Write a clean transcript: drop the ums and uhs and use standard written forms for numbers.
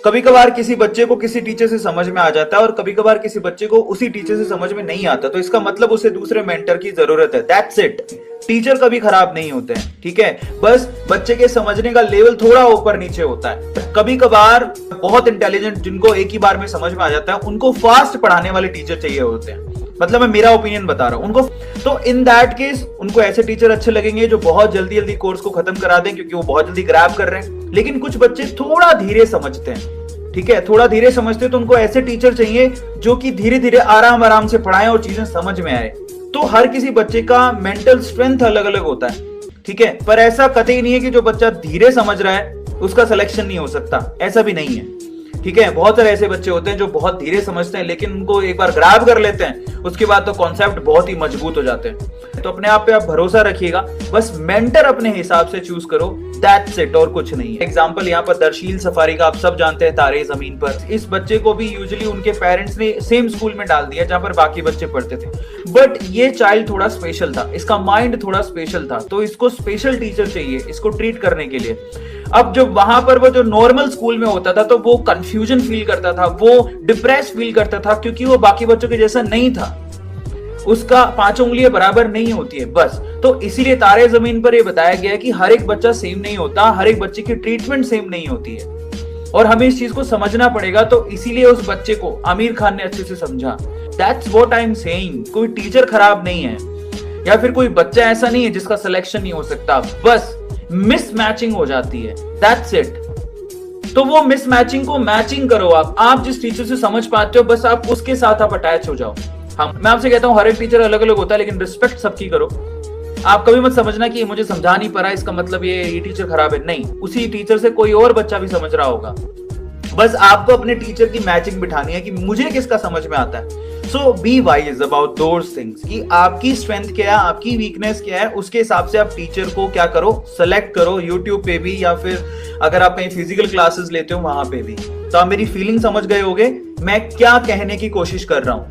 कभी कभार किसी बच्चे को किसी टीचर से समझ में आ जाता है और कभी कभार किसी बच्चे को उसी टीचर से समझ में नहीं आता, तो इसका मतलब उसे दूसरे मेंटर की जरूरत है। That's it. टीचर कभी खराब नहीं होते हैं, ठीक है, बस बच्चे के समझने का लेवल थोड़ा ऊपर नीचे होता है। कभी कभार बहुत इंटेलिजेंट, जिनको एक ही बार में समझ में आ जाता है, उनको फास्ट पढ़ाने वाले टीचर चाहिए होते हैं। मतलब मैं मेरा ओपिनियन बता रहा हूं उनको। तो इन दैट केस उनको ऐसे टीचर अच्छे लगेंगे जो बहुत जल्दी जल्दी कोर्स को खत्म करा दें, क्योंकि वो बहुत जल्दी ग्रैब कर रहे हैं। लेकिन कुछ बच्चे थोड़ा धीरे समझते हैं, ठीक है, थोड़ा धीरे समझते हैं, तो उनको ऐसे टीचर चाहिए जो कि धीरे धीरे आराम आराम से पढ़ाएं और चीजें समझ में आए। तो हर किसी बच्चे का मेंटल स्ट्रेंथ अलग अलग होता है, ठीक है, पर ऐसा कतई नहीं है कि जो बच्चा धीरे समझ रहा है उसका सिलेक्शन नहीं हो सकता, ऐसा भी नहीं है, ठीक है। बहुत सारे ऐसे बच्चे होते हैं जो बहुत धीरे समझते हैं, लेकिन उनको एक बार ग्रैब कर लेते हैं, उसके बाद तो कॉन्सेप्ट बहुत ही मजबूत हो जाते हैं। तो अपने आप पे आप भरोसा रखिएगा, बस मेंटर अपने हिसाब से चूज करो, दैट्स इट, और कुछ नहीं है। एग्जांपल यहाँ पर दरशील सफारी का आप सब जानते हैं, तारे जमीन पर। इस बच्चे को भी यूजुअली उनके पेरेंट्स ने सेम स्कूल में डाल दिया जहां पर बाकी बच्चे पढ़ते थे, बट ये चाइल्ड थोड़ा स्पेशल था, इसका माइंड थोड़ा स्पेशल था, तो इसको स्पेशल टीचर चाहिए इसको ट्रीट करने के लिए। अब जब वहां पर वो जो नॉर्मल स्कूल में होता था तो वो कंफ्यूजन फील करता था, वो डिप्रेस फील करता था, क्योंकि वो बाकी बच्चों के जैसा नहीं था, उसका 5 उंगलियां बराबर नहीं होती है बस। तो इसीलिए तारे जमीन पर ये बताया गया है कि हर एक बच्चा सेम नहीं होता, हर एक बच्चे की ट्रीटमेंट सेम नहीं होती है, और हमें इस चीज को समझना पड़ेगा। तो इसीलिए उस बच्चे को आमिर खान ने अच्छे से समझा। That's what I am saying. कोई टीचर खराब नहीं है, या फिर कोई बच्चा ऐसा नहीं है जिसका सिलेक्शन नहीं हो सकता, बस मिसमैचिंग हो जाती है, दैट्स इट। तो वो मिसमैचिंग को मैचिंग करो। आप जिस टीचर से समझ पाते हो बस आप उसके साथ आप अटैच हो जाओ। हाँ, मैं आपसे कहता हूं हर एक टीचर अलग अलग होता है, लेकिन रिस्पेक्ट सबकी करो। आप कभी मत समझना कि मुझे समझा नहीं पा रहा, इसका मतलब ये टीचर खराब है, नहीं, उसी टीचर से कोई और बच्चा भी समझ रहा होगा। बस आपको अपने टीचर की मैचिंग बिठानी है कि मुझे किसका समझ में आता है। So be wise about those things कि आपकी स्ट्रेंथ क्या है, आपकी वीकनेस क्या है, उसके हिसाब से आप टीचर को क्या करो, सेलेक्ट करो, यूट्यूब पे भी, या फिर अगर आप कहीं फिजिकल क्लासेस लेते हो वहां पे भी। तो आप मेरी फीलिंग समझ गए होगे मैं क्या कहने की कोशिश कर रहा हूं।